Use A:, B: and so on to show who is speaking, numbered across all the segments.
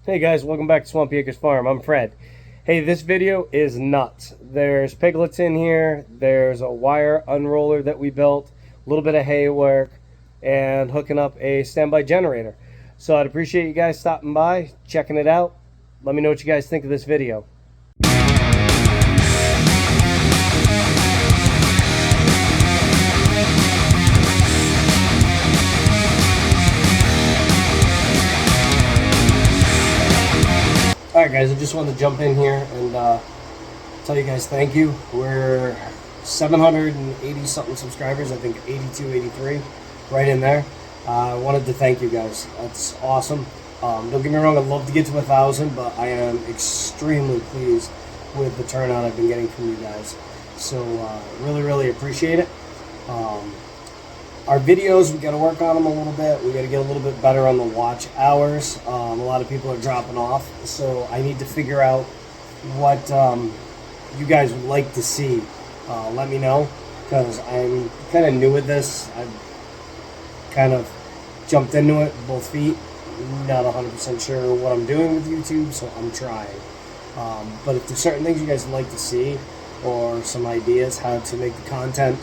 A: Hey guys, welcome back to Swampy Acres Farm. I'm Fred. Hey, this video is nuts. There's piglets in here, there's a wire unroller that we built, a little bit of hay work, and hooking up a standby generator. So I'd appreciate you guys stopping by, checking it out. Let me know what you guys think of this video. Alright guys, I just wanted to jump in here and tell you guys thank you. We're 780 something subscribers, I think 82, 83, right in there. I wanted to thank you guys. That's awesome. Don't get me wrong, I'd love to get to 1,000, but I am extremely pleased with the turnout I've been getting from you guys. So really appreciate it. Our videos, we got to work on them a little bit. We got to get a little bit better on the watch hours. A lot of people are dropping off, so I need to figure out what you guys would like to see. Let me know, because I'm kind of new at this. I've kind of jumped into it both feet. Not 100% sure what I'm doing with YouTube, so I'm trying. But if there's certain things you guys would like to see, or some ideas how to make the content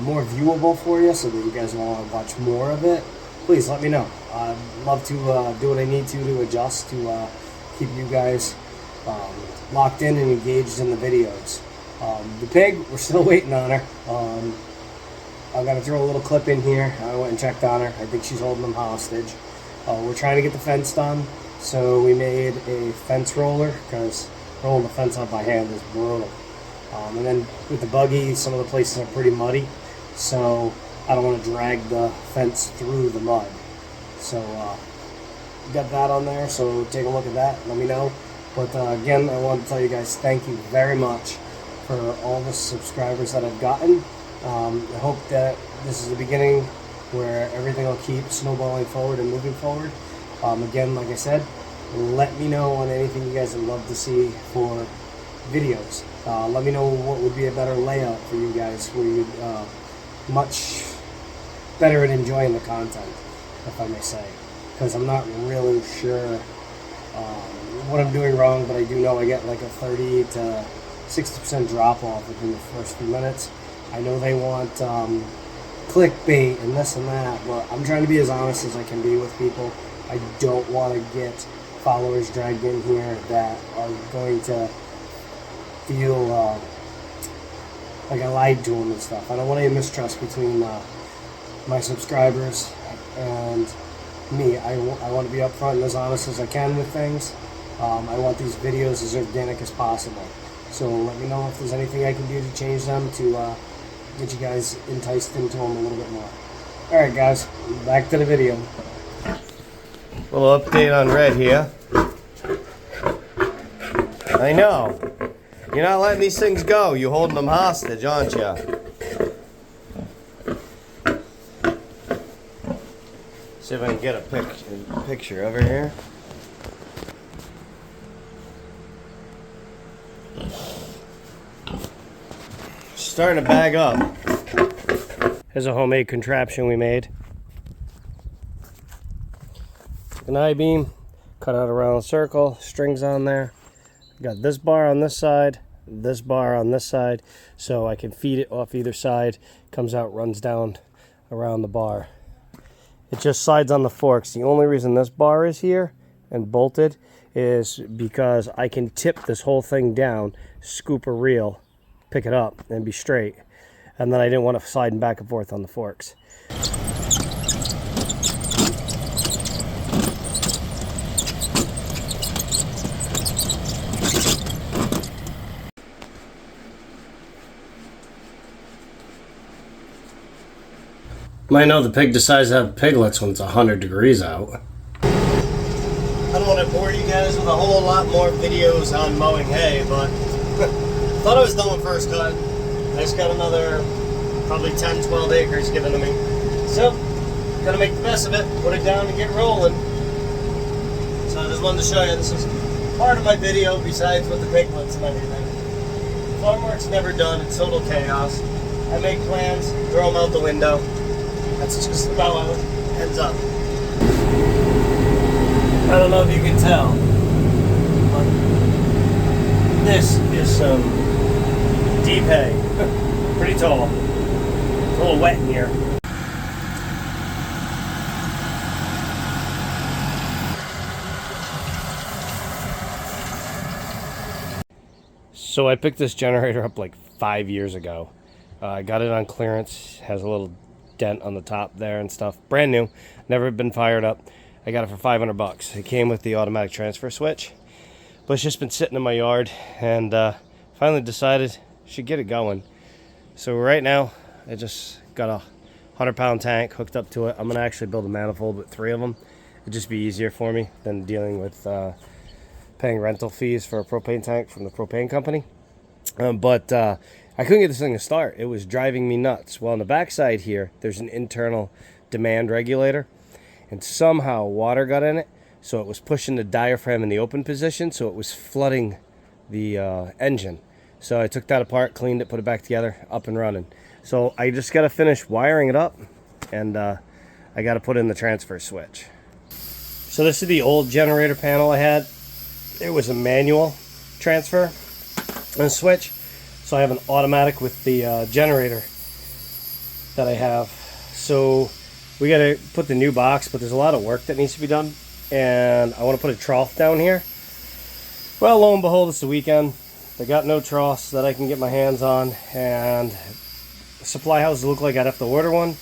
A: more viewable for you so that you guys want to watch more of it, please let me know. I'd love to do what I need to adjust to keep you guys locked in and engaged in the videos. The pig, we're still waiting on her. I'm going to throw a little clip in here. I went and checked on her. I think she's holding them hostage. We're trying to get the fence done, so we made a fence roller, because rolling the fence up by hand is brutal. And then with the buggy, some of the places are pretty muddy, so I don't want to drag the fence through the mud. So got that on there, so take a look at that, let me know. But again, I want to tell you guys thank you very much for all the subscribers that I've gotten. I hope that this is the beginning where everything will keep snowballing forward and moving forward. Again, like I said, let me know on anything you guys would love to see for videos. Let me know what would be a better layout for you guys, where you'd much better at enjoying the content, if I may say, because I'm not really sure what I'm doing wrong, but I do know I get like a 30 to 60% drop off within the first few minutes. I know they want clickbait and this and that, but I'm trying to be as honest as I can be with people. I don't want to get followers dragged in here that are going to feel like I lied to them and stuff. I don't want any mistrust between my subscribers and me. I want to be upfront and as honest as I can with things. I want these videos as organic as possible. So let me know if there's anything I can do to change them to get you guys enticed into them a little bit more. Alright guys, back to the video. A little update on Red here. I know. You're not letting these things go. You're holding them hostage, aren't you? See if I can get a picture over here. Starting to bag up. Here's a homemade contraption we made. An I-beam, cut out a round circle, strings on there. Got this bar on this side, this bar on this side, so I can feed it off either side. Comes out, runs down around the bar. It just slides on the forks. The only reason this bar is here and bolted is because I can tip this whole thing down, scoop a reel, pick it up, and be straight. And then I didn't want to slide back and forth on the forks. Might know the pig decides to have piglets when it's 100 degrees out. I don't want to bore you guys with a whole lot more videos on mowing hay, but thought I was done with first cut. I just got another probably 10-12 acres given to me. So, gotta make the best of it, put it down and get rolling. So I just wanted to show you, this is part of my video besides with the piglets and everything. Farm work's never done, it's total chaos. I make plans, throw them out the window. That's just about how it ends up. I don't know if you can tell, but this is some deep hay. Pretty tall. It's a little wet in here. So I picked this generator up like 5 years ago. I got it on clearance. Has a little dent on the top there and stuff. Brand new. Never been fired up. I got it for 500 bucks. It came with the automatic transfer switch. But it's just been sitting in my yard, and finally decided I should get it going. So right now I just got a 100-pound tank hooked up to it. I'm going to actually build a manifold with 3 of them. It'd just be easier for me than dealing with paying rental fees for a propane tank from the propane company. But I couldn't get this thing to start. It was driving me nuts. Well, on the backside here, there's an internal demand regulator, and somehow water got in it, so it was pushing the diaphragm in the open position, so it was flooding the engine. So I took that apart, cleaned it, put it back together, up and running. So I just got to finish wiring it up, and I got to put in the transfer switch. So this is the old generator panel I had. It was a manual transfer and switch, so I have an automatic with the generator that I have. So we got to put the new box, but there's a lot of work that needs to be done, and I want to put a trough down here. Well, lo and behold, it's the weekend. They got no troughs that I can get my hands on, and supply houses look like I'd have to order one.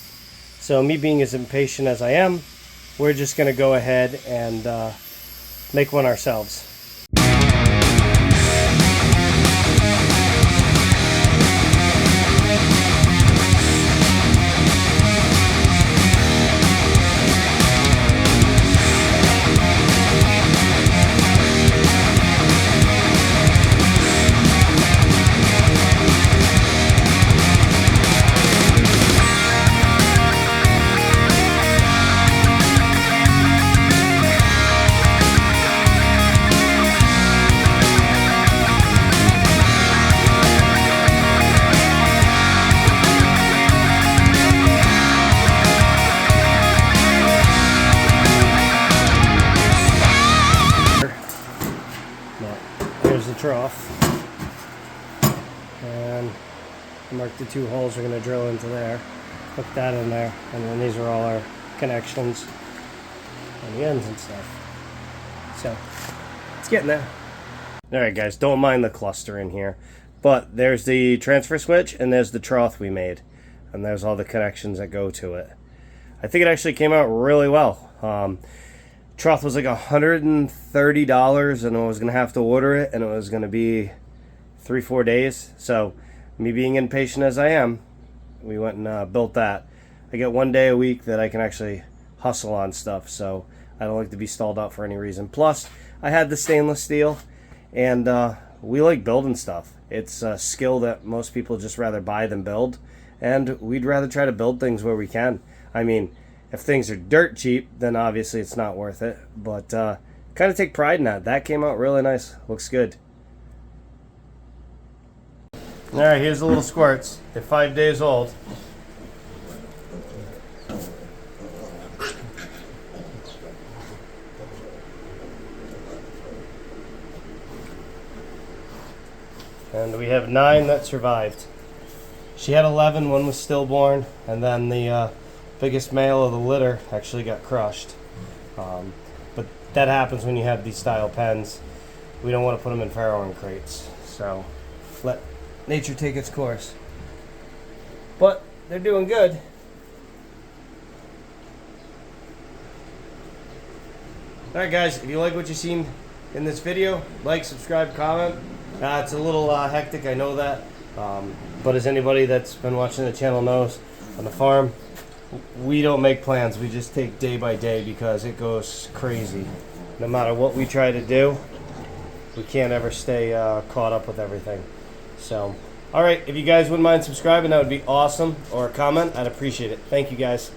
A: So me being as impatient as I am, we're just going to go ahead and make one ourselves. Here's the trough, and I marked the 2 holes we're going to drill into there, hook that in there, and then these are all our connections and the ends and stuff. So it's getting there. Alright guys, don't mind the cluster in here, but there's the transfer switch and there's the trough we made, and there's all the connections that go to it. I think it actually came out really well. Trough was like $130, and I was gonna have to order it, and it was gonna be 3-4 days. So me being impatient as I am, we went and built that. I get 1 day a week that I can actually hustle on stuff, so I don't like to be stalled out for any reason. Plus I had the stainless steel, and we like building stuff. It's a skill that most people just rather buy than build, and we'd rather try to build things where we can. I mean, if things are dirt cheap, then obviously it's not worth it. But kind of take pride in that. That came out really nice. Looks good. Alright, here's the little squirts. They're 5 days old. And we have 9 that survived. She had 11, one was stillborn, and then the biggest male of the litter actually got crushed. But that happens when you have these style pens. We don't want to put them in farrowing crates, so let nature take its course. But they're doing good. Alright guys, if you like what you've seen in this video, like, subscribe, comment. It's a little hectic, I know that, but as anybody that's been watching the channel knows, on the farm we don't make plans, we just take day by day because it goes crazy. No matter what we try to do, we can't ever stay caught up with everything. So, alright, if you guys wouldn't mind subscribing, that would be awesome, or a comment, I'd appreciate it. Thank you guys.